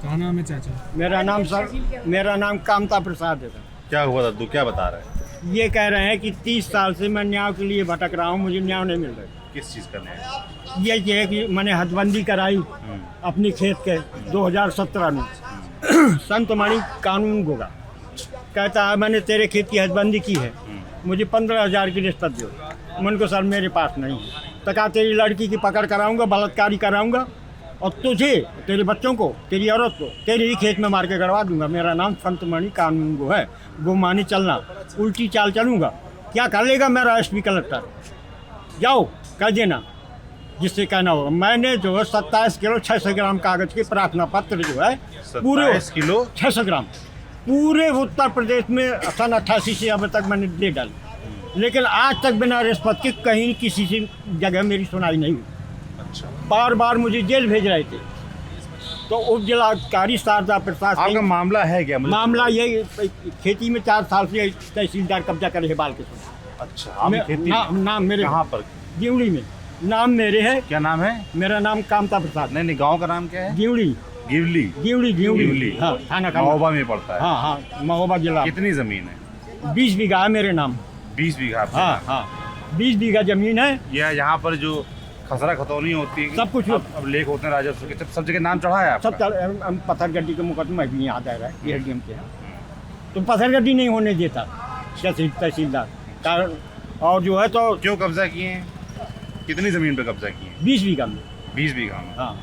क्या नाम है चाचा? मेरा नाम कामता प्रसाद है सर। क्या हुआ दादू, क्या बता रहे हैं? ये कह रहे हैं कि 30 साल से मैं न्याय के लिए भटक रहा हूँ, मुझे न्याय नहीं मिल रहा। किस चीज़ का न्याय? ये है कि मैंने हदबंदी कराई अपनी खेत के 2017 में। संत मणि कानून गोगा कहता है मैंने तेरे खेत की हदबंदी की है, मुझे 15,000 की रिश्वत दो। मन को सर मेरे पास नहीं है, तो कहा तेरी लड़की की पकड़ कराऊंगा, बलात्कारी कराऊंगा और तुझे, तेरे बच्चों को, तेरी औरत को तेरे ही खेत में मार के गड़वा दूंगा। मेरा नाम संत मणि कानून गो है। गो मानी चलना, उल्टी चाल चलूंगा। क्या कर लेगा मेरा एसपी कलेक्टर? जाओ कह देना जिससे कहना होगा। मैंने जो है 27 किलो 600 ग्राम कागज के प्रार्थना पत्र जो है पूरे 27 किलो 600 ग्राम पूरे उत्तर प्रदेश में सन 88 से अब तक मैंने दे डाली, लेकिन आज तक बिना रिश्वत के कहीं किसी से जगह मेरी सुनाई नहीं हुई। अच्छा, बार बार मुझे जेल भेज रहे थे। तो उप जिलाधिकारी शारदा प्रसाद आपका सिंह, मामला है क्या? मामला ये खेती में 4 साल से तहसीलदार कब्जा करे है बाल के साथ। अच्छा, आपकी खेती नाम मेरे कहाँ पर? गिवड़ी में। नाम मेरे है, क्या नाम है? मेरा नाम कामता प्रसाद। नहीं, गांव का नाम क्या है? गिवड़ी गिवली। गिवड़ी गिवली, हाँ, थाना का महोबा में पड़ता है। हाँ, महोबा जिला। कितनी जमीन है? 20 बीघा है मेरे नाम। 20 बीघा आपके हाँ नाम? हाँ, 20 बीघा जमीन है। या यहाँ पर जो खसरा खतौनी होती है, सब कुछ अब लेख होते हैं राजस्व के, सब जगह नाम चढ़ा है आपका? सब पत्थरगड्डी के मुकदमा भी यहाँ दायर है एडीएम के यहाँ। तो पत्थरगड्डी नहीं होने देता तहसीलदार कारण। और जो है तो क्यों कब्जा किए हैं? कितनी जमीन पे कब्जा किए हैं? 20 बीघा में। 20 बीघा में। हाँ,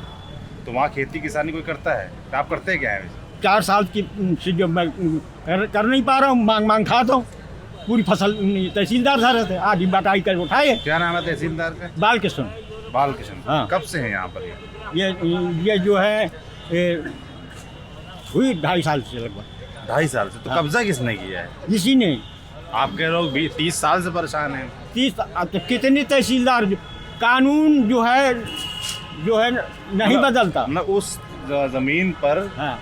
तो वहाँ खेती किसानी कोई करता है? तो आप करते क्या है वैसे? 4 साल की से जो मैं कर नहीं पा रहा हूँ, मांग खाता हूँ। पूरी फसल तहसीलदार था रहते, आधी बटाई कर उठाए। क्या नाम है तहसीलदार का? बालकृष्ण। बालकृष्ण। हाँ। कब से हैं यहाँ पर ये? ये जो है हुई 2.5 साल से लगभग। 2.5 साल से। तो हाँ। कब्जा किसने किया है? इसी ने। आप कह रहे हो 30 साल से परेशान हैं। 30 तो कितने तहसीलदार कानून जो है नहीं बदलता। न उस जमीन पर हाँ,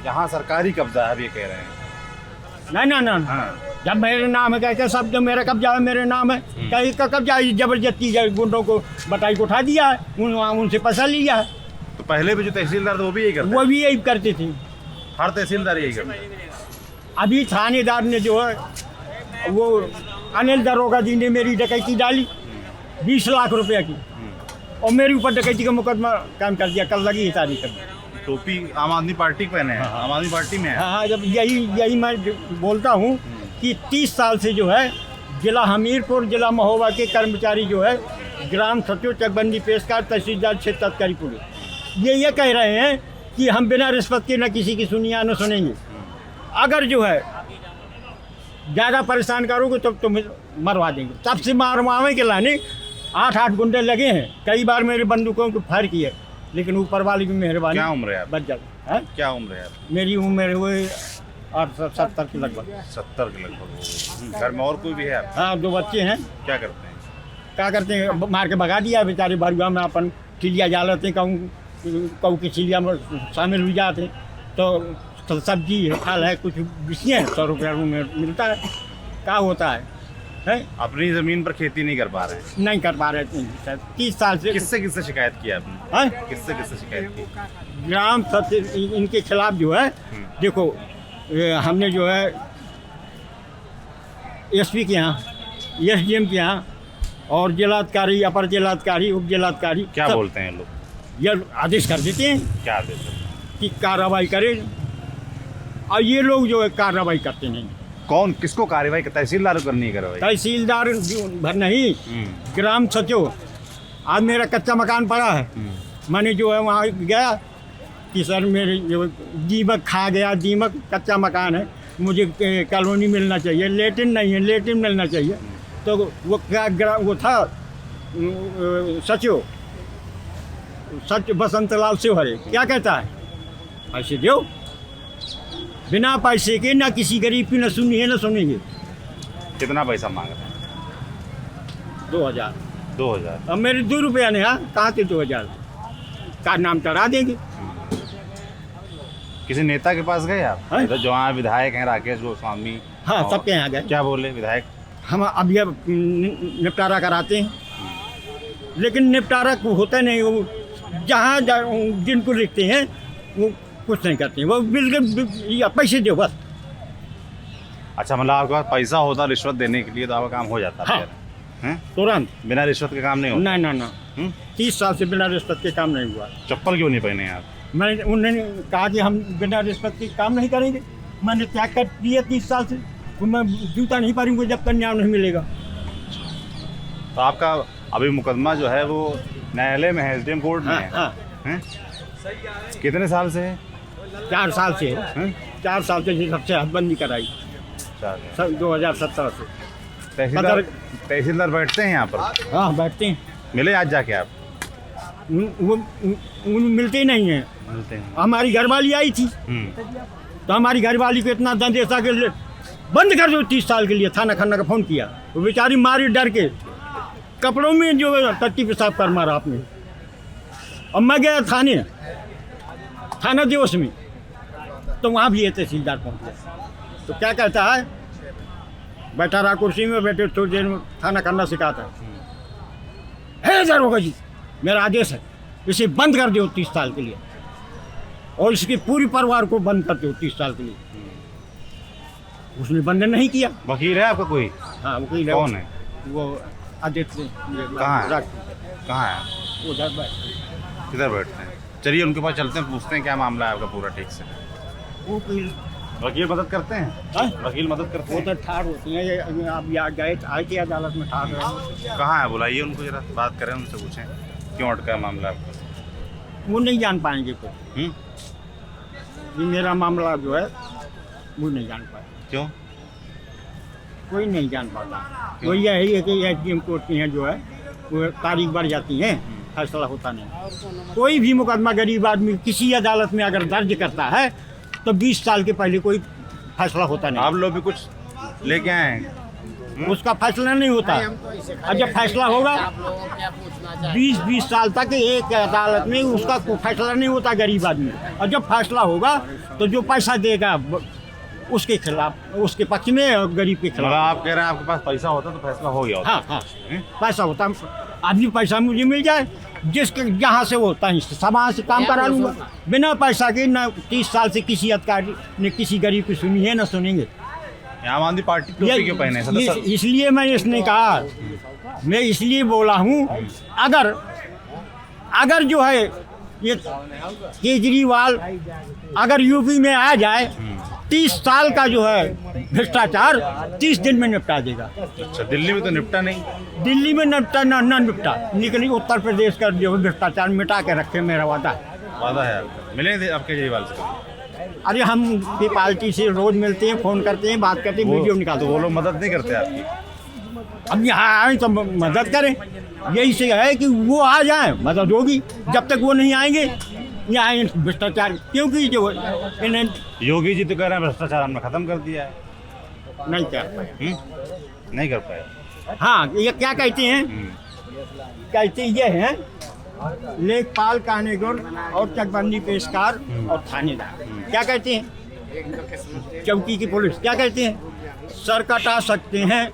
जहाँ सरकारी कब्जा है, अब ये कह रहे हैं। ना हाँ। जब मेरे नाम है कहते सब जो मेरा कब्जा है, मेरे नाम है कहीं का कब्जा है, जबरदस्ती गुंडों को बटाई को उठा दिया है, उनसे पैसा लिया है। तो पहले भी जो तहसीलदार थे वो भी यही करते वो भी यही करते थे। हर तहसीलदार यही करते हैं। अभी थानेदार ने जो है वो अनिल दरोगा जी ने मेरी डकैती डाली 20 लाख रुपया की, और मेरे ऊपर डकैती का मुकदमा कायम कर दिया। कल लगी है तारीख में। टोपी आम आदमी पार्टी के पहने हैं। हाँ। आम आदमी पार्टी में है। हाँ, जब यही मैं बोलता हूँ कि 30 साल से जो है जिला हमीरपुर, जिला महोबा के कर्मचारी जो है ग्राम सचिव, चकबंदी पेशकार, तहसीलदार, क्षेत्र अधिकारी पुलिस ये कह रहे हैं कि हम बिना रिश्वत के न किसी की सुनिया न सुनेंगे। अगर जो है ज़्यादा परेशान करोगे तो तुम्हें मरवा देंगे। तब से मारवावे के लाने 8 गुंडे लगे हैं। कई बार मेरे बंदूकों को फायर किए, लेकिन ऊपर वाली की मेहरबानी। क्या उम्र है आप? बच जाए है? क्या उम्र है आप? मेरी उम्र हुई 70 के लगभग। 70 के लगभग। घर में और कोई भी है आप? हाँ, 2 बच्चे हैं। क्या करते हैं? क्या करते हैं, मार के भगा दिया बेचारे। भरुआ में अपन चिड़िया जा लेते, कहूँ की चिड़िया में शामिल हो जाते। तो सब्जी है, फल है, कुछ बिस्कियाँ 100 रुपया में मिलता है। क्या होता है? अपनी जमीन पर खेती नहीं कर पा रहे हैं? नहीं कर पा रहे थे 30 साल से। किससे शिकायत की आपने? हैं? किससे शिकायत की? ग्राम सचिव इनके खिलाफ जो है, देखो हमने जो है एसपी के यहाँ, एसडीएम के यहाँ, और जिलाधिकारी, अपर जिलाधिकारी, उप जिलाधिकारी। क्या बोलते हैं लोग? ये आदेश कर देते हैं क्या देते हैं? कि कार्रवाई करें, और ये लोग जो है कार्रवाई करते नहीं। कौन किसको कार्रवाई? तहसीलदार को करनी है कार्रवाई? तहसीलदार भर नहीं, ग्राम सचिव। आज मेरा कच्चा मकान पड़ा है, मैंने जो है वहाँ गया कि सर मेरे जो दीमक खा गया, दीमक, कच्चा मकान है, मुझे कॉलोनी मिलना चाहिए, लेटिन नहीं है, लेटिन मिलना चाहिए। तो वो क्या वो था सचिव बसंतलाल शिवहरे, क्या कहता है, ऐसे दो बिना पैसे के, ना किसी गरीब की न सुनिए न सुनेंगे। कितना पैसा मांग रहे हैं? 2000। 2000? अब मेरे 2 रुपया ने, हाँ कहाँ थे 2000 का नाम चढ़ा देंगे। किसी नेता के पास गए आप? हैं? जो वहाँ विधायक हैं राकेश गोस्वामी। हाँ, और सबके यहाँ गए। क्या बोले विधायक? हम अब ये निपटारा कराते हैं, लेकिन निपटारा होता नहीं। वो जहाँ जिनको लिखते हैं वो कुछ नहीं करते वो बिल्कुल पैसे दो बस। अच्छा, मतलब आपके पास पैसा होता रिश्वत देने के लिए तो आपका काम हो जाता हाँ। है? हैं? तुरंत। बिना रिश्वत के काम नहीं होता? ना ना ना, 30 साल से बिना रिश्वत के काम नहीं हुआ। चप्पल क्यों नहीं पहने आप? मैंने उन्होंने कहा कि हम बिना रिश्वत के काम नहीं करेंगे। मैंने त्याग कर दिया 30 साल से, तो मैं जूता नहीं पहनूंगा जब तक न्याय नहीं मिलेगा। तो आपका अभी मुकदमा जो है वो न्यायालय में है, SDM कोर्ट में हाँ, है? हाँ। हैं? कितने साल से है? 4 साल से है। हैं? 4 साल से ये सबसे हदबंदी कराई 2017 से। तहसीलदार बैठते हैं यहाँ पर? हाँ बैठते हैं। मिले आज जाके आप? वो मिलते ही नहीं हैं। मिलते हैं। हमारी घरवाली आई थी तो हमारी घरवाली को इतना दंदेसा के लिए बंद कर दो 30 साल के लिए। थाना खन्ना का फ़ोन किया, वो बेचारी मारी डर के, कपड़ों में जो टट्टी पेशाब कर मारा आपने। अब मैं गया थाना दिवस में, तो वहाँ भी ये तहसीलदार पहुँच गया। तो क्या कहता है, बैठा रहा कुर्सी में, बैठे थोड़ी देर में थाना खन्ना सिखाता है दरोगा जी, मेरा आदेश है, इसे बंद कर दो 30 साल के लिए, और इसके पूरी परिवार को बंद कर दो 30 साल के लिए। उसने बंद नहीं किया। वकील है आपका कोई? हाँ वकील है। कौन है वो आदित्य। कहाँ है? कहाँ है? उधर किधर बैठते हैं? चलिए उनके पास चलते हैं, पूछते हैं क्या मामला है आपका पूरा ठीक से। वकील मदद करते हैं? हाँ? वकील मदद करते वो हैं? तो ठाड़ होती हैं। ये आप यहाँ गए आए थे अदालत में ठाड़ रहे। कहाँ है? बुलाइए उनको, जरा बात करें उनसे, पूछें क्यों अटका है मामला आपका। वो नहीं जान पाएंगे तो। ये मेरा मामला जो है वो नहीं जान पाए। क्यों? कोई नहीं जान पाता। वो यही है कि SDM कोर्ट की हैं जो है वो तारीख बढ़ जाती हैं, फैसला होता नहीं। कोई भी मुकदमा गरीब आदमी किसी अदालत में अगर दर्ज करता है तो 20 साल के पहले कोई फैसला होता नहीं। आप लोग भी कुछ लेके आए हैं? उसका फैसला नहीं होता। और जब फैसला होगा 20 साल तक एक अदालत में उसका कोई फैसला नहीं होता गरीब आदमी। और जब फैसला होगा तो जो पैसा देगा उसके खिलाफ, उसके पक्ष में, और गरीब के मतलब खिलाफ। आप कह रहे हैं आपके पास पैसा होता तो फैसला हो गया होता? हाँ हाँ, पैसा होता, आदमी पैसा मुझे मिल जाए, जिसके जहाँ से वो होता है समाज से काम करा लूँगा बिना पैसा के। न 30 साल से किसी अधिकारी ने किसी गरीब की सुनी है, न सुनेंगे। आम आदमी पार्टी टोपी क्यों पहने हैं? इसलिए मैं इसने कहा, मैं इसलिए बोला हूँ, अगर जो है ये केजरीवाल अगर यूपी में आ जाए 30 साल का जो है भ्रष्टाचार 30 दिन में निपटा देगा। अच्छा, दिल्ली में तो निपटा नहीं? दिल्ली में निपटा ना निपटा, निकली उत्तर प्रदेश का जो है भ्रष्टाचार मिटा के रखे, मेरा वादा है। वादा है आपका? मिले थे आप केजरीवाल से? अरे हम की पार्टी से रोज मिलते हैं, फोन करते हैं, बात करते हैं, वीडियो निकालते हैं। वो लोग मदद नहीं करते आपकी? अब यहाँ आए तो मदद करें, यही से है कि वो आ जाए मदद होगी। जब तक वो नहीं आएंगे यहाँ भ्रष्टाचार, क्योंकि जो इन्हें योगी जी तो कह रहे हैं भ्रष्टाचार हमने खत्म कर दिया है। नहीं कर पाए। नहीं कर पाए? हाँ, ये क्या कहते हैं, कहते ये हैं लेखपाल, कानूनगोर और चकबंदी पेशकार और थानेदार। क्या कहते हैं चौकी की पुलिस? क्या कहते हैं, सर कटा सकते हैं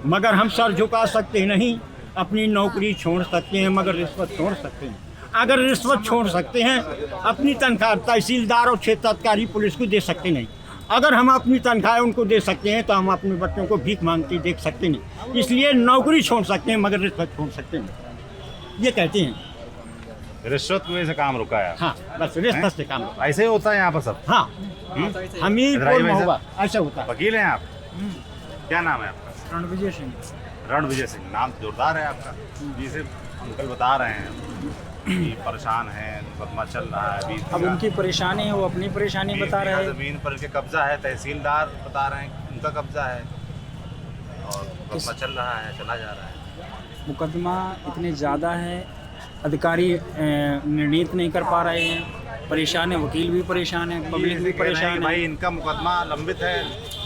मगर हम सर झुका सकते नहीं, अपनी नौकरी छोड़ सकते हैं मगर रिश्वत छोड़ सकते हैं। अगर रिश्वत छोड़ सकते हैं, अपनी तनख्वाह तहसीलदार और क्षेत्र अधिकारी पुलिस को दे सकते नहीं। अगर हम अपनी तनख्वाह उनको दे सकते हैं तो हम अपने बच्चों को भीख मांगते देख सकते नहीं। इसलिए नौकरी छोड़ सकते हैं मगर रिश्वत छोड़ सकते नहीं, ये कहते हैं। रिश्वत की वजह से काम रुका है? हाँ, बस रिश्वत से काम रुका। ऐसे ही होता है यहाँ पर सब? हाँ, हमीरपुर में होगा, ऐसा होता है। वकील हैं आप? क्या नाम है आपका? रणविजय सिंह। रणविजय सिंह, नाम जोरदार है आपका। जिसे अंकल बता रहे हैं कि परेशान हैं, मुकदमा चल रहा है अभी। अब उनकी परेशानी है, वो अपनी परेशानी बता रहे हैं। जमीन पर इनके कब्जा है, तहसीलदार बता रहे हैं उनका कब्जा है, और मुकदमा चल रहा है, चला जा रहा है। मुकदमा इतने ज़्यादा है, अधिकारी निर्णित नहीं कर पा रहे हैं, परेशान है, वकील भी परेशान है, पब्लिक भी परेशान है। भाई इनका मुकदमा लंबित है,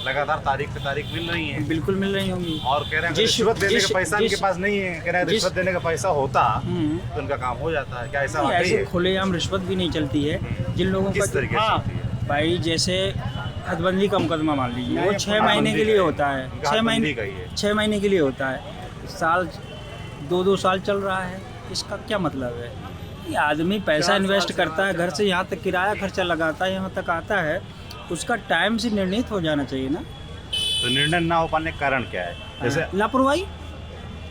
लगातार तारीख पे तारीख मिल रही है। बिल्कुल मिल रही होंगी। और कह रहे हैं रिश्वत देने का पैसा इनके पास नहीं है। कह रहे हैं रिश्वत देने का पैसा होता तो इनका काम हो जाता है। क्या ऐसा ऐसे खुलेआम रिश्वत भी नहीं चलती है जिन लोगों का। किस तरीके से चलती है? भाई जैसे हदबंदी का मुकदमा मान लीजिए, वो 6 महीने के लिए होता है। 6 महीने के लिए होता है। साल 2-2 साल चल रहा है, इसका क्या मतलब है? ये आदमी पैसा इन्वेस्ट करता है, घर से यहाँ तक किराया खर्चा लगाता है, यहाँ तक आता है, उसका टाइम से निर्णित हो जाना चाहिए ना। तो निर्णय ना हो पाने का कारण क्या है? जैसे लापरवाही,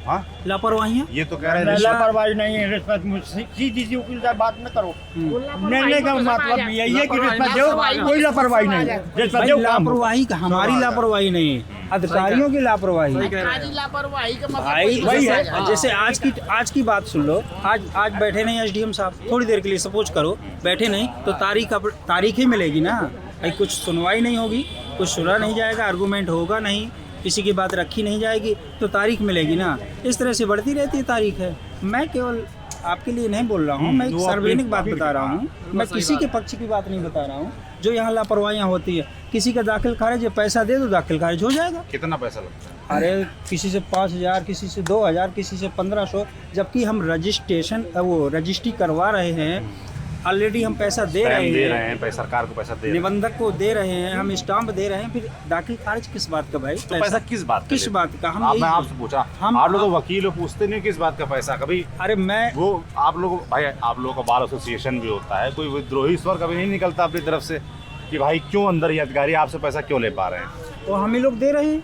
हाँ लापरवाहियाँ। ये तो कह रहे हैं लापरवाही नहीं है, रिश्वत सीधी सी वकील साहब बात न करो। निर्णय का मतलब यही है कि रिश्वत दो, कोई लापरवाही नहीं है। रिश्वत भाई दो, काम हो। लापरवाही का हमारी लापरवाही नहीं है, अधिकारियों की लापरवाही है। लापरवाही का भाई वही है। जैसे आज की बात सुन लो, आज बैठे नहीं एसडीएम साहब, थोड़ी देर के लिए सपोज करो बैठे नहीं, तो तारीख ही मिलेगी ना भाई, कुछ सुनवाई नहीं होगी, कुछ सुना नहीं जाएगा, आर्गूमेंट होगा नहीं, किसी की बात रखी नहीं जाएगी, तो तारीख मिलेगी ना। इस तरह से बढ़ती रहती है तारीख है। मैं केवल आपके लिए नहीं बोल रहा हूँ, मैं एक सार्वजनिक बात बता रहा हूँ, मैं किसी के पक्ष की बात नहीं बता रहा हूँ। जो यहाँ लापरवाहियाँ होती है, किसी का दाखिल खारिज, पैसा दे दो दाखिल खारिज हो जाएगा। कितना पैसा लगता है? अरे किसी से 5,000, किसी से 2,000, किसी से 1,500, जबकि हम रजिस्ट्री करवा रहे हैं, ऑलरेडी हम पैसा दे रहे हैं, पैसा सरकार को पैसा दे रहे हैं, निबंधक को दे रहे हैं, हम स्टाम्प दे रहे हैं, फिर दाखिल खारिज किस बात का भाई? तो पैसा किस बात का? मैं आपसे पूछा, आप लोग वकील हो, पूछते नहीं किस बात का पैसा कभी? अरे मैं वो आप लोग भाई, आप लोगों का बार एसोसिएशन भी होता है, कोई विद्रोही स्वर कभी नहीं निकलता अपनी तरफ से कि भाई क्यों अंदर ये अधिकारी आपसे पैसा क्यों ले पा रहे हैं? तो हम ही लोग दे रहे हैं,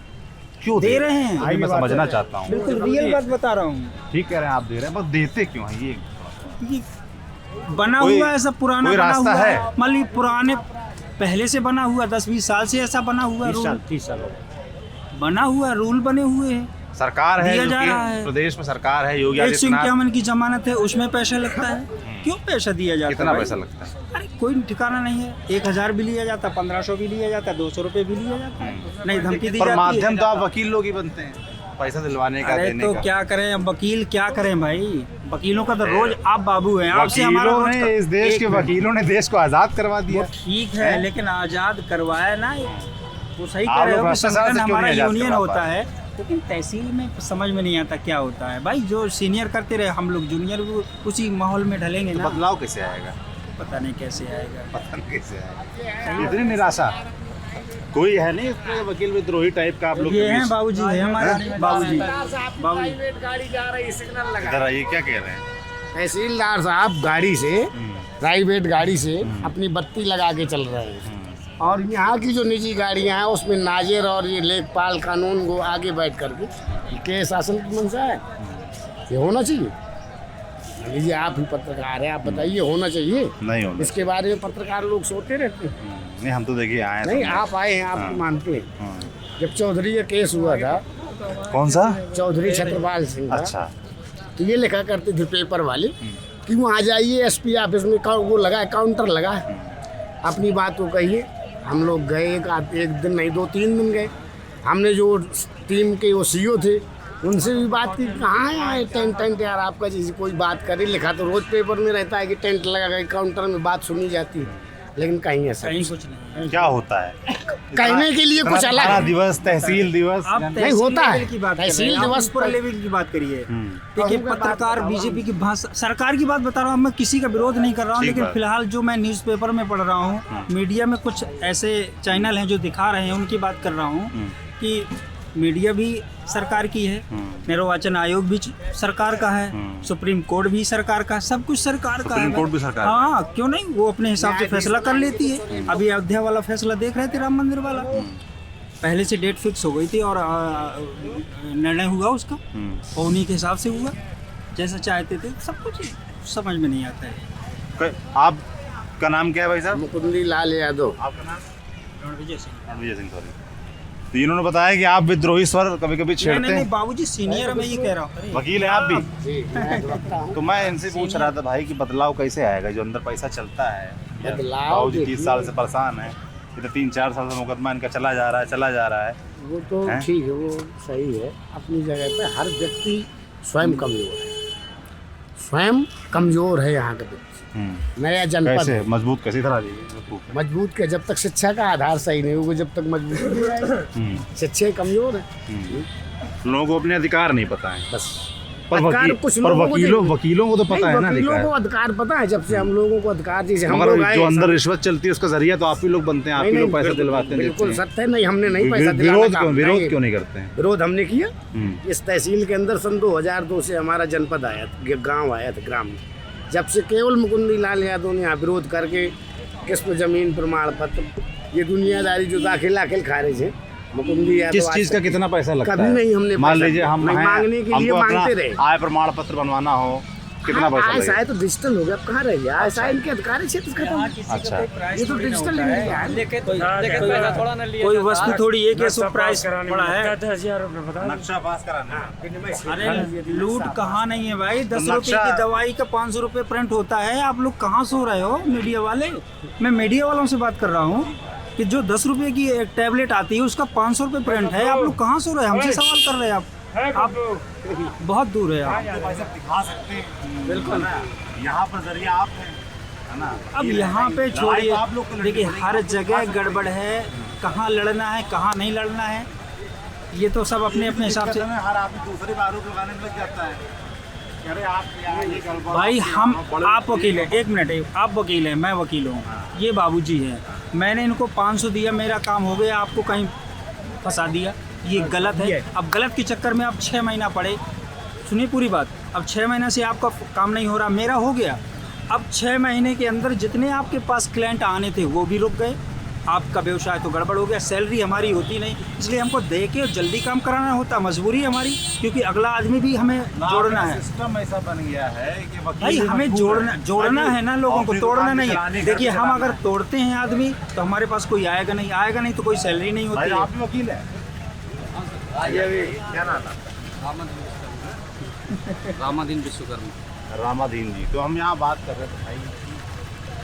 क्यों दे रहे हैं, भाई मैं समझना चाहता हूँ। बिल्कुल रियल बात बता रहा हूँ। ठीक कह रहे हैं आप, दे रहे हैं, बस देते क्यों हैं? ये बना कोई- हुआ है सब, पुराना कोई बना रास्ता हुआ है? मान ली पुराने पहले से बना हुआ, 10-20 साल से ऐसा बना हुआ है, 30 साल बना हुआ रूल बने हुए हैं, सरकार है दिया जो जा कि रहा है। प्रदेश में सरकार है, योगी 151 आदित्यनाथ, की जमानत है, उसमें पैसा लगता है। क्यों पैसा दिया जाता है? कितना भाई? पैसा लगता है? अरे कोई ठिकाना नहीं है, 1,000 भी लिया जाता, 1,500 भी लिया जाता, 200 रुपये भी लिया जाता है, नहीं धमकी दी पर जाती माध्यम है। तो आप वकील लोग ही बनते हैं, पैसा दिलवाने का, अरे देने तो का। क्या करें, अब वकील क्या करें भाई? वकीलों का तो रोज आप बाबू हैं, आपसे हमारा वकीलों रोज ने, का- इस देश एक के मिनट। वकीलों ने देश को आजाद करवा वो दिया। ठीक है, लेकिन आज़ाद करवाया ना, वो सही आप कह रहे लोग हो कि भ्रष्टाचार से संगठन क्यों हमारा नहीं आज़ाद यूनियन करवा होता पाए? है, लेकिन तहसील में समझ में नहीं आता क्या होता है भाई। जो सीनियर करते रहे, हम लोग जूनियर उसी माहौल में ढलेंगे तो ना। बदलाव कैसे आएगा? पता नहीं कैसे आएगा। पता नहीं कैसे आएगा, इतनी निराशा। कोई है नहीं इसमें वकील विद्रोही टाइप का आप लोग ये के हैं बीच? बाबूजी, है हमारे बाबूजी। प्राइवेट गाड़ी जा रही, सिग्नल लगा। इधर आइए, क्या कह रहे हैं? तहसीलदार साहब गाड़ी से, प्राइवेट गाड़ी से अपनी बत्ती लगा के चल रहे हैं, और यहाँ की जो निजी गाड़ियाँ हैं उसमें नाजिर और ये लेखपाल कानून को आगे बैठ करके के शासन की मंशा है। ये होना चाहिए। मान लीजिए आप ही पत्रकार हैं, आप बताइए होना चाहिए? नहीं होना। इसके बारे में पत्रकार लोग सोते रहते हैं। नहीं, हम तो देखिए आए नहीं, हैं। आप आए हैं, आप हाँ। मानते हैं। हाँ। जब चौधरी का केस हुआ था, कौन सा? चौधरी छत्रपाल सिंह का, अच्छा, तो ये लिखा करते थे पेपर वाले कि वहाँ जाइए एसपी ऑफिस में, वो लगा है, काउंटर लगा है, अपनी बात को कहिए। हम लोग गए, एक दिन नहीं 2-3 दिन गए। हमने जो टीम के वो सीईओ थे उनसे भी बात की, कहाँ है टेंट यार आपका, जैसे कोई बात करे, लिखा तो रोज पेपर में रहता है कि टेंट लगा गए, काउंटर में बात सुनी जाती है, लेकिन कहीं ऐसा कहीं कुछ नहीं। क्या होता है? कहने के लिए कुछ अलग थाना है। दिवस, तहसील दिवस, आप नहीं तहसील होता है। लेवल की बात कर रहे तहसील हैं, आप दिवस ऊपर पर- लेवल की बात करिए। हम्म। देखिए, पत्रकार बीजेपी की भाषा, सरकार की बात बता रहा हूँ, मैं किसी का विरोध नहीं कर रहा हूँ, ठीक लेकिन बात। फिलहाल जो मैं न्यूज़पेपर में पढ़ रहा हूँ, मीडिया में कुछ ऐसे चैनल हैं जो दिखा रहे हैं, उनकी बात कर रहा हूँ कि मीडिया भी सरकार की है, निर्वाचन आयोग भी सरकार का है, सुप्रीम कोर्ट भी सरकार का है, सब कुछ सरकार का है। सुप्रीम कोर्ट भी सरकार का हाँ, क्यों नहीं, वो अपने हिसाब से फैसला कर लेती है। अभी अयोध्या वाला फैसला देख रहे थे, राम मंदिर वाला, पहले से डेट फिक्स हो गई थी और निर्णय हुआ उसका, और उन्हीं के हिसाब से हुआ, जैसा चाहते थे। सब कुछ समझ में नहीं आता है। आपका नाम क्या है भाई साहब? मुकुंदी लाल यादव। आपका नाम? रणविजय सिंह। रणविजय सिंह, सॉरी। तो इन्होंने बताया कि आप विद्रोही स्वर कभी कभी छेड़ते नहीं हैं। बाबूजी सीनियर, मैं ये कह रहा हूँ। वकील है आप भी? जी, मैं अधिवक्ता हूँ। तो मैं इनसे पूछ रहा था भाई कि बदलाव कैसे आएगा, जो अंदर पैसा चलता है। बदलाव बाबूजी 30 देखिए। साल से परेशान है, ये तो 3-4 साल से मुकदमा इनका चला जा रहा है। वो तो हैं? ठीक है, वो सही है अपनी जगह पे। हर व्यक्ति स्वयं कमजोर है, स्वयं कमजोर है यहाँ का व्यक्ति। नया जनपद कैसे है। मजबूत, कैसी तरह मजबूत के जब तक शिक्षा का आधार सही नहीं होगा, जब तक मजबूत नहीं आएगी। शिक्षा कमजोर है, लोगों को अपने अधिकार नहीं पता है बस। पर अधिकार कुछ पर लोगों को वकीलों को तो पता है ना, वकीलों को अधिकार। अधिकार पता है, जब से हम लोगों को अधिकार, जैसे हम मगर लोग आए जो अंदर रिश्वत चलती है उसका जरिया तो आप ही लोग बनते हैं, आप ही लोग पैसा दिलवाते हैं, बिल्कुल देते हैं। सत्य है। नहीं, हमने नहीं पैसा विरोध क्यों नहीं करते हैं? विरोध हमने किया। इस तहसील के अंदर सन 2002 से हमारा जनपद आया था, गांव आया था, ग्राम में जब से केवल मुकुंदी लाल यादव ने यहाँ विरोध करके किस्म जमीन प्रमाण पत्र ये दुनियादारी जो दाखिल खारिज है, मुकुंदी यादव किस चीज का कितना पैसा लगता कभी है? नहीं हमने मान पैसा- लीजिए हम नहीं, हैं, मांगने के लिए हमको अपना मांगते रहे। आय प्रमाण पत्र बनवाना हो, कितना पैसा ऐसा लगेगा? है तो डिजिटल हो गया, अब कहाँ रह गया? ऐसा है इनके अधिकारी क्षेत्र खत्म। अच्छा। ये तो डिजिटल नहीं है। कोई वस्तु थोड़ी एक है सो प्राइस पड़ा है। 10,000 रुपये बता। नक्शा पास कराना अरे लूट कहाँ नहीं है भाई, 10 रुपए नक्शा- की दवाई का 500 रुपये प्रिंट होता है। आप लोग कहाँ सो रहे हो मीडिया वाले? मैं मीडिया वालों से बात कर रहा हूँ कि जो 10 रुपए की एक टैबलेट आती है उसका 500 रुपये प्रिंट है। आप लोग कहाँ सो रहे हैं? हमसे सवाल कर रहे हैं आप बहुत दूर है आप। दिखा सकते हैं बिल्कुल, यहाँ पर जरिए आप हैं, है ना? अब यहाँ पे छोड़िए, देखिए हर जगह गड़बड़ है। कहाँ लड़ना है कहाँ नहीं लड़ना है ये तो सब अपने अपने हिसाब से। हर आदमी दूसरे पे आरोप लगाने में लग जाता है। अरे आप यहाँ ये गड़बड़- भाई हम आप वकील हैं, एक मिनट, आप वकील हैं, मैं वकील हूँ, ये बाबूजी हैं। मैंने इनको 500 दिया, मेरा काम हो गया, आपको कहीं फंसा दिया, ये गलत है। अब गलत के चक्कर में आप 6 महीना पड़े। सुनिए पूरी बात, अब 6 महीना से आपका काम नहीं हो रहा, मेरा हो गया। अब 6 महीने के अंदर जितने आपके पास क्लाइंट आने थे वो भी रुक गए। आपका व्यवसाय तो गड़बड़ हो गया, सैलरी हमारी होती नहीं, इसलिए हमको दे के जल्दी काम कराना होता, मजबूरी है हमारी, क्योंकि अगला आदमी भी हमें जोड़ना है। सिस्टम ऐसा बन गया है कि वकील भाई भी हमें मजबूर है। जोड़ना है ना, लोगों को ऑफिस तोड़ना दुकान नहीं चलाने है। का देखिए हम चलाना अगर है। तोड़ते हैं आदमी तो हमारे पास कोई आएगा नहीं तो कोई सैलरी नहीं भाई होती आप है। भी वकील है? क्या नाम है? रामाधीन विश्वकर्मा। रामाधीन जी, तो हम यहाँ बात कर रहे थे भाई,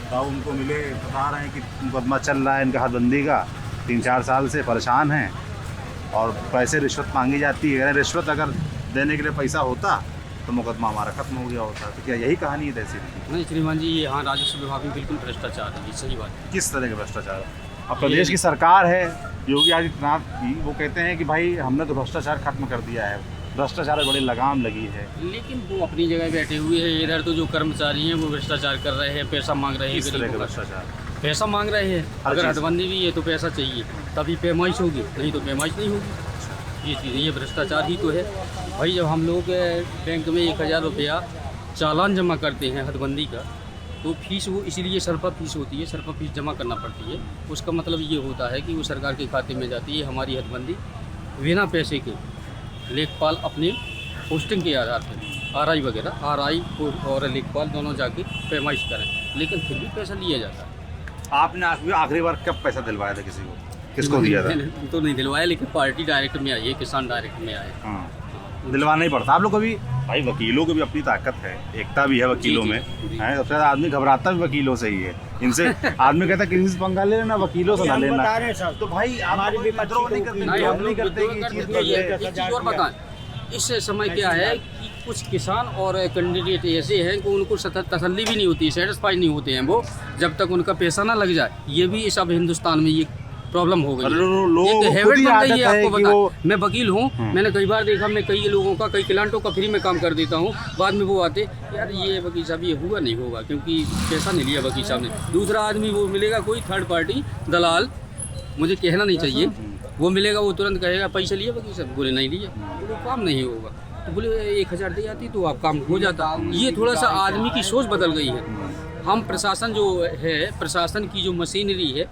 साहब उनको मिले, बता रहे हैं कि मुकदमा चल रहा है इनका हदबंदी का, 3-4 साल से परेशान हैं और पैसे रिश्वत मांगी जाती है। अगर रिश्वत अगर देने के लिए पैसा होता तो मुकदमा हमारा खत्म हो गया होता। तो क्या यही कहानी है तहसील की? नहीं श्रीमान जी, यहाँ राजस्व विभाग में बिल्कुल भ्रष्टाचार है, ये सही बात है। किस तरह के भ्रष्टाचार? अब प्रदेश की सरकार है योगी आदित्यनाथ की, वो कहते हैं कि भाई हमने तो भ्रष्टाचार खत्म कर दिया है, भ्रष्टाचार में बड़ी लगाम लगी है। लेकिन वो अपनी जगह बैठे हुए हैं, इधर तो जो कर्मचारी हैं वो भ्रष्टाचार कर रहे हैं, पैसा मांग रहे हैं, किस तरह के गरीबों का भ्रष्टाचार? पैसा मांग रहे हैं। हर अगर चीज़। हटबंदी भी है तो पैसा चाहिए, तभी पैमाइश होगी, नहीं तो पैमाइश नहीं होगी। ये चीज़, ये भ्रष्टाचार ही तो है भाई। जब हम लोग बैंक में 1000 रुपया चालान जमा करते हैं हदबंदी का, तो फीस वो इसलिए सरपा फीस होती है, सरपा फीस जमा करना पड़ती है। उसका मतलब ये होता है कि वो सरकार के खाते में जाती है। हमारी हदबंदी बिना पैसे के लेखपाल अपने पोस्टिंग के आधार पर आरआई वगैरह, आरआई और लेखपाल दोनों जाके पैमाइश करें, लेकिन फिर भी पैसा लिया जाता है। आपने आखिरी बार कब पैसा दिलवाया था किसी को? किसको दिया था? मैंने तो नहीं दिलवाया, लेकिन पार्टी डायरेक्ट में आई है, किसान डायरेक्ट में आए। हाँ, दिलवाना ही पड़ता। आप लोग को भी भाई, वकीलों की भी अपनी ताकत है, एकता भी है वकीलों जी, में जी। है। सबसे ज़्यादा आदमी घबराता भी वकीलों से ही है। इनसे आदमी कहता है किसी से पंगा ले लेना, वकीलों से ना हम लेना। बता रहे हैं साहब, तो भाई हमारी भी विद्रोह नहीं करते, नहीं, विद्रोह हम नहीं लोग करते कि विद्रोह चीज़ करते हैं। बदले। एक चीज़ और बताएं, इस समय क्या है कि कुछ किसान और कैंडिडेट ऐसे हैं कि उनको तसल्ली भी नहीं होती, सेटिस्फाई नहीं होते हैं वो, जब तक उनका पैसा ना लग जाए। ये भी इस अब हिंदुस्तान में ये प्रॉब्लम हो गई और है। लोगों एक को हैबिट खुद ही बन आदत गई है, है आपको कि बता। वो मैं वकील हूँ, मैंने कई बार देखा, मैं कई लोगों का, कई क्लाइंटों का फ्री में काम कर देता हूँ। बाद में वो आते, यार ये वकील साहब ये हुआ नहीं होगा, क्योंकि पैसा नहीं लिया वकील साहब ने। दूसरा आदमी वो मिलेगा, कोई थर्ड पार्टी दलाल, मुझे कहना नहीं चाहिए, वो मिलेगा, वो तुरंत कहेगा पैसा लिया वकील साहब, बोले नहीं लिया, बोले काम नहीं होगा, तो बोले 1000 दे जाती तो आप काम हो जाता। ये थोड़ा सा आदमी की सोच बदल गई है। हम प्रशासन जो है, प्रशासन की जो मशीनरी है,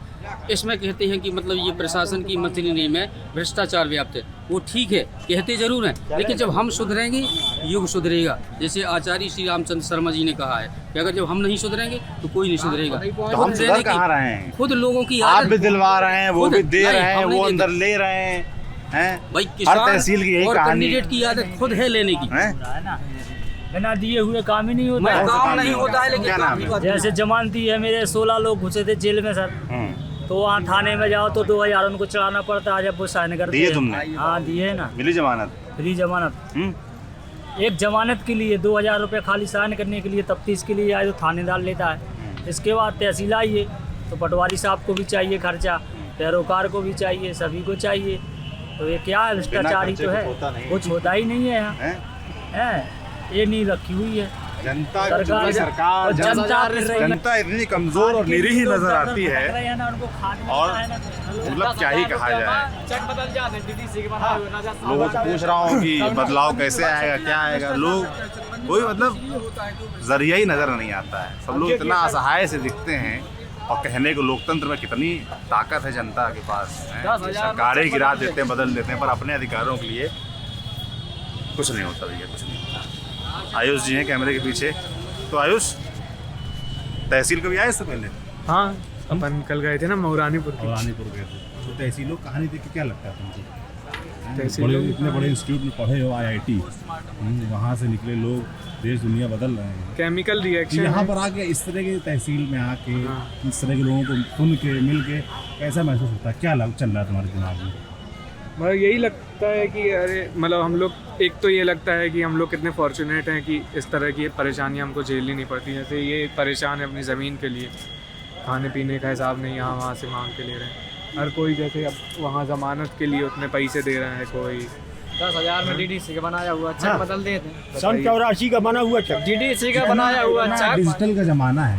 इसमें कहते हैं कि मतलब ये प्रशासन की मशीनरी में भ्रष्टाचार व्याप्त है। वो ठीक है, कहते जरूर हैं, लेकिन जब हम सुधरेंगे युग सुधरेगा। जैसे आचार्य श्री रामचंद्र शर्मा जी ने कहा है कि अगर जब हम नहीं सुधरेंगे तो कोई नहीं सुधरेगा। तो हम सुधर कहाँ रहे हैं? खुद लोगों की आप आदत- भी दिलवा रहे हैं, वो खुद- भी दे नहीं, रहे हैं, हम नहीं वो देते। अंदर ले रहे हैं भाई हर किसान तहसील की यही और कहानी कैंडिडेट की आदत खुद है लेने की। है। बिना दिए हुए काम ही नहीं होता मैं है। काम नहीं होता है, लेकिन क्या काम नाम ही है? होता है। जैसे जमानती है, मेरे 16 लोग घुसे थे जेल में सर, तो वहाँ थाने में जाओ तो 2000 उनको चढ़ाना पड़ता है जब वो साइन करते दिए हैं। तुमने? हाँ दिए ना, मिली जमानत? फ्री जमानत। एक जमानत के लिए 2000 रुपये खाली साइन करने के लिए, तफ्तीश के लिए आए तो थानेदार लेता है। इसके बाद तहसील आई है तो पटवारी साहब को भी चाहिए खर्चा, पैरोकार को भी चाहिए, सभी को चाहिए। तो ये क्या है, भ्रष्टाचार ही खर्चे तो कुछ है, होता नहीं। कुछ होता ही नहीं है यहाँ। हैं? है ये नहीं रखी हुई है जनता सरकार। सरकार और जनता जनता इतनी कमजोर और निरीह नजर आती है, और और मतलब क्या ही कहा जाए। लोगों से पूछ रहा हूँ कि बदलाव कैसे आएगा, क्या आएगा। लोग कोई मतलब जरिया ही नज़र नहीं आता है। सब लोग इतना असहाय से दिखते हैं और कहने को लोकतंत्र में कितनी ताकत है जनता के पास, सरकारें गिरा देते हैं, बदल देते हैं, पर अपने अधिकारों के लिए कुछ नहीं होता भैया, कुछ नहीं होता। आयुष जी हैं कैमरे के पीछे। तो आयुष, तहसील कभी आए इससे पहले? हाँ, अपन कल गए थे ना मऊरानीपुर की। रानीपुर गए थे। तो तहसीलों की कहानी देख के क्या लगता है तुमको? तहसीलों बड़े इतने बड़े इंस्टीट्यूट में पढ़े हो, IIT, वहाँ से निकले लोग, देश दुनिया बदल रहे हैं। केमिकल तो रिएक्शन यहाँ पर आके इस तरह की तहसील में आके इस तरह के लोगों को सुन के मिल के कैसा महसूस होता है? क्या चल रहा है तुम्हारे दिमाग में? मतलब यही लगता है कि अरे मतलब हम लोग, एक तो ये लगता है कि हम लोग कितने फॉर्चुनेट हैं कि इस तरह की परेशानियाँ हमको झेलनी नहीं पड़ती। जैसे ये परेशान है अपनी ज़मीन के लिए, खाने पीने का हिसाब नहीं, यहाँ वहाँ से मांग के ले रहे हैं। हर कोई जैसे अब वहाँ ज़मानत के लिए उतने पैसे दे रहा है, कोई 10,000 में DDC का बनाया हुआ चेक बदल देते हैं। सन 84 का बना हुआ चेक। DDC का बनाया हुआ चेक। डिजिटल का जमाना है,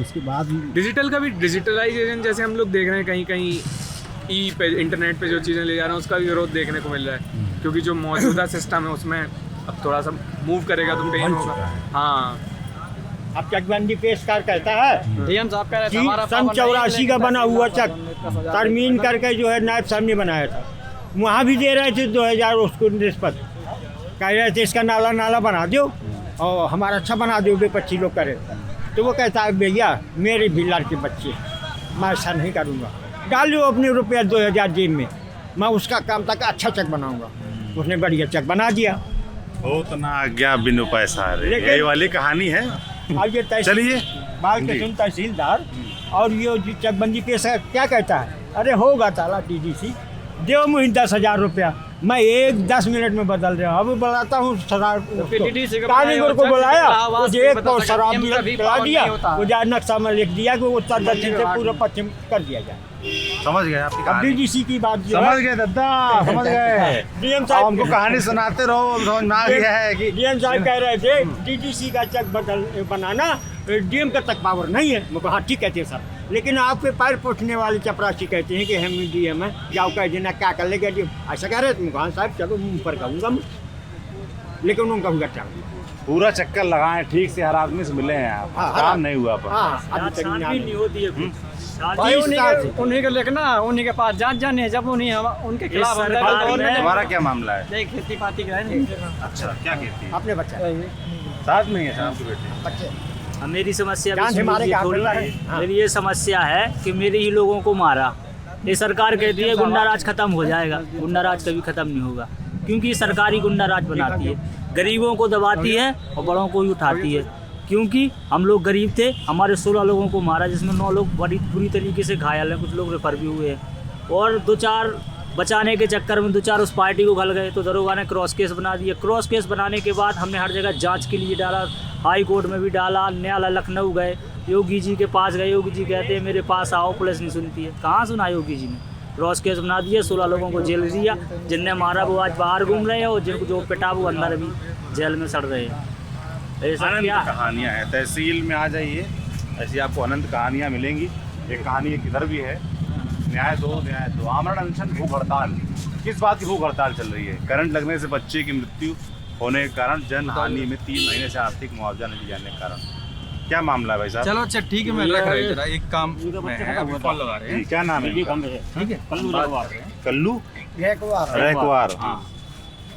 उसके बाद डिजिटल का भी डिजिटलाइजेशन जैसे हम लोग देख रहे हैं, कहीं कहीं पे इंटरनेट पे जो चीज़ें ले जा रहे हैं उसका भी विरोध देखने को मिल रहा है, क्योंकि जो मौजूदा सिस्टम है उसमें अब थोड़ा सा मूव करेगा तो पेन होगा। हाँ, अब चकबंदी पेशकार कहता है DM साहब कह रहे थे कि हमारा सन 84 का बना हुआ चेक तरमीम करके जो है नायब साहब ने बनाया था, वहाँ भी दे रहे थे 2000 उसको निस्बत, कह रहे थे इसका नाला बना दो और हमारा अच्छा बना दो, बेपच्ची लोग करे। तो वो कहता है भैया मेरे भी लड़के बच्चे, मैं ऐसा नहीं करूँगा, डाल लो अपने रुपया 2000 जेब में, मैं उसका काम तक अच्छा चेक बनाऊँगा। उसने बढ़िया चेक बना दिया। उतना आज्ञा बिनु पैसा रे, लेकिन- यही वाली कहानी है। अब ये चलिए बाल के सुन तहसीलदार और ये जो चकबंदी पेशा क्या कहता है, अरे होगा ताला DDC, दो मुझे 10,000 रुपया, मैं 10 मिनट में बदल रहा हूँ। अब बुलाता हूँ DDC का कारीगर को बनाया बुलाया, हुआ वो चेक जो एक बता पाव सकते शराब हैं, दिया, कभी पिला पावन दिया, नहीं होता। वो जहाँ नक्शा में लिख दिया कि उत्तर दक्षिण से पूरा पश्चिम कर दिया जाए। समझ गए आपकी अब कहानी? DDC की बात जो समझ है, गए दादा, समझ गए। DM अब साहब हमको कहानी सुनाते रहो, अब समझ में आ गया है कि DM साहब कह रहे थे DDC का चेक बनाना DM का तक पावर नहीं है। मैं कहा हाँ ठीक कहते हैं सर, लेकिन आपके पैर पोछने वाले चपरासी कहते हैं कि हम DM है, जाओ कह देना क्या कर लेगा DM, ऐसा कह रहे थे। कहा साहब चलो मुँह पर कहूँगा, लेकिन उनका हुआ क्या पूरा चक्कर लगाए, ठीक से हर आदमी से मिले हैं आप, हाँ, काम नहीं हुआ पर। हाँ अभी तक नहीं होती है भाई उन्हीं के लिखना, उन्हीं के पास जांच जाने, जब उनके खिलाफ हम सरकार में- तुम्हारा क्या मामला है? खेती पाती का है नहीं। अच्छा, क्या कहती है? अपने बच्चा साथ में ही है आपके बेटे? बच्चे मेरी समस्या भी जान से सुन मारे लीजिए का थोड़ी। आंकड़ा है। हाँ। मेरी ये समस्या है कि मेरे ही लोगों को मारा। ये सरकार कहती है गुंडा राज खत्म हो जाएगा, गुंडा राज कभी खत्म नहीं होगा, क्योंकि सरकारी गुंडा राज बनाती है, गरीबों को दबाती है और बड़ों को ही उठाती है। क्योंकि हम लोग गरीब थे, हमारे 16 लोगों को मारा, जिसमें 9 लोग बड़ी बुरी तरीके से घायल हैं, कुछ लोग रेफर भी हुए हैं, और 2-4 बचाने के चक्कर में 2-4 उस पार्टी को गल गए, तो दरोगा ने क्रॉस केस बना दिया। क्रॉस केस बनाने के बाद हमने हर जगह जांच के लिए डाला, हाई कोर्ट में भी डाला, न्यायालय लखनऊ गए, योगी जी के पास गए, योगी जी कहते हैं मेरे पास आओ, पुलिस नहीं सुनती है। कहाँ सुना योगी जी ने? क्रॉस केस बना दिया, 16 लोगों को जेल दिया, जिनने मारा वो आज बाहर घूम रहे हैं और जिनको जो पिटा वो अंदर अभी जेल में सड़ रहे हैं। ऐसा अनंत क्या? कहानियाँ हैं। तहसील में आ जाइए, ऐसी आपको अनंत कहानियाँ मिलेंगी। एक कहानी एक इधर भी है, न्याय दो आमरण अनशन भूख हड़ताल। किस बात की भूख हड़ताल चल रही है? करंट लगने से बच्चे की मृत्यु होने के कारण जन हानि में 3 महीने से आर्थिक मुआवजा नहीं दिए जाने के कारण। क्या मामला है भाई साहब? चलो अच्छा ठीक है, मैं रख रहा हूँ जरा, एक काम में है, अभी कॉल लगा रहे हैं। जी, क्या नाम है इनका? ठीक है, कल्लू रैकवार। हाँ,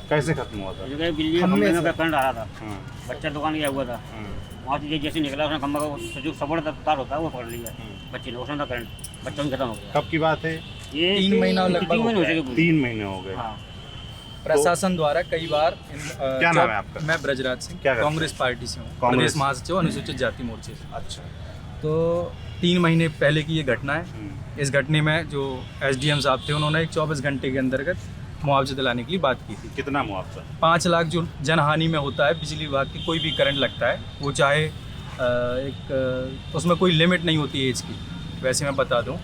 कैसे खत्म हुआ था? बिल्ली खम्भे में करंट आ रहा था, हाँ, बच्चा दुकान गया हुआ था, वहाँ से जैसे निकला उसने खम्भा का जो सबड़ तार होता है वो पकड़ लिया बच्चे ने, उसने था करंट, बच्चा खत्म हो गया। कब की बात है? ये 3 महीना लगभग 3 महीने हो हो चुके पूरे। 3 महीने हो गए। हाँ, प्रशासन द्वारा कई बार क्या नाम है आपका? मैं ब्रजराज सिंह, क्या करते हैं? कांग्रेस पार्टी से हूँ, कांग्रेस? प्रदेश महासचिव अनुसूचित जाति मोर्चे से। अच्छा। तो 3 महीने पहले की ये घटना है। इस घटने में जो SDM साहब थे उन्होंने एक 24 घंटे के अंतर्गत मुआवजा दिलाने के लिए बात की थी। कितना मुआवजा? 5 लाख जो जनहानि में होता है, बिजली विभाग की कोई भी करंट लगता है, वो चाहे उसमें कोई लिमिट नहीं होती एज की, वैसे मैं बता दूं।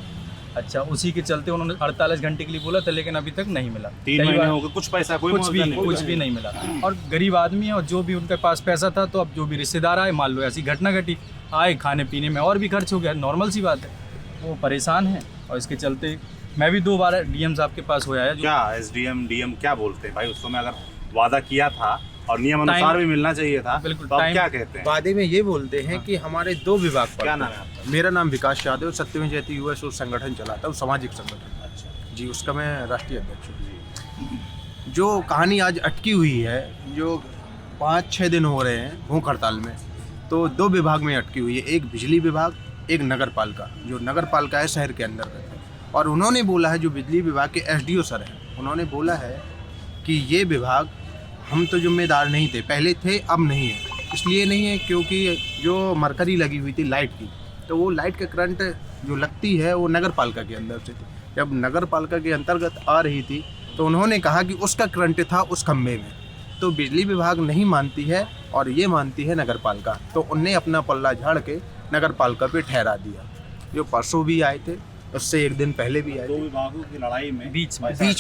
अच्छा, उसी के चलते उन्होंने 48 घंटे के लिए बोला था, लेकिन अभी तक नहीं मिला। 3 कई महीने बार हो गए, कुछ पैसा कोई कुछ भी मुआवजा नहीं नहीं मिला। और गरीब आदमी है, और जो भी उनके पास पैसा था, तो अब जो भी रिश्तेदार आए, मान लो ऐसी घटना घटी, आए खाने पीने में और भी खर्च हो गया, नॉर्मल सी बात है, वो परेशान है। और इसके चलते मैं भी 2 बार DM साहब के पास हो आया। क्या SDM DM क्या बोलते हैं भाई? उसको मैं अगर वादा किया था और नियम अनुसार भी मिलना चाहिए था। बिल्कुल, तो आप टाइम- क्या कहते हैं? वादे में ये बोलते हैं कि हमारे 2 विभाग पर। क्या नाम है आपका? मेरा नाम विकास यादव, सत्यमेव जयते युवा शोध संगठन चलाता हूँ, सामाजिक संगठन। अच्छा जी, उसका मैं राष्ट्रीय अध्यक्ष हूँ। जो कहानी आज अटकी हुई है, जो 5-6 दिन हो रहे हैं भूख हड़ताल में, तो 2 विभाग में अटकी हुई है, एक बिजली विभाग, एक नगर पालिका। जो नगर पालिका है शहर के अंदर है, और उन्होंने बोला है, जो बिजली विभाग के एसडीओ सर हैं, उन्होंने बोला है कि ये विभाग हम तो जिम्मेदार नहीं थे, पहले थे अब नहीं है। इसलिए नहीं है क्योंकि जो मरकरी लगी हुई थी लाइट की, तो वो लाइट का करंट जो लगती है वो नगर पालिका के अंदर से थी। जब नगर पालिका के अंतर्गत आ रही थी तो उन्होंने कहा कि उसका करंट था उस खम्भे में, तो बिजली विभाग नहीं मानती है और ये मानती है नगर पालिका, तो उनने अपना पल्ला झाड़ के नगर पालिका पे ठहरा दिया। जो परसों भी आए थे, उससे एक दिन पहले भी आए 2 थे। विभागों की लड़ाई में बीच में डीएम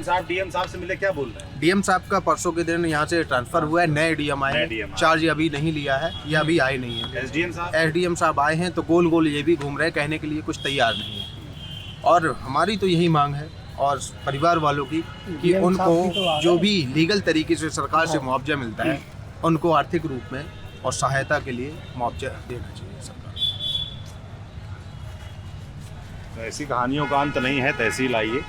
साहब से मिले, क्या बोल रहे हैं? डीएम साहब का परसों के दिन यहाँ से ट्रांसफर हुआ है, नए डीएम आए नए हैं, DM आए। चार्ज अभी नहीं लिया है, ये अभी आए नहीं है। एसडीएम साहब एसडीएम साहब आए हैं तो गोल गोल ये भी घूम रहे हैं, कहने के लिए कुछ तैयार नहीं है। और हमारी तो यही मांग है और परिवार वालों की कि उनको जो भी लीगल तरीके से सरकार से मुआवजा मिलता है, उनको आर्थिक रूप में और सहायता के लिए मुआवजा देना चाहिए सरकार। तो ऐसी कहानियों का अंत नहीं है, तहसील आइए,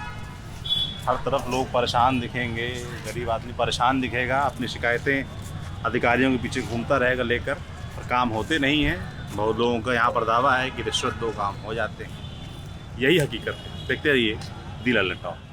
हर तरफ लोग परेशान दिखेंगे, गरीब आदमी परेशान दिखेगा, अपनी शिकायतें अधिकारियों के पीछे घूमता रहेगा लेकर, और काम होते नहीं हैं। बहुत लोगों का यहाँ पर दावा है कि रिश्वत दो काम हो जाते हैं, यही हकीकत है। देखते रहिए दी लल्टन टॉक।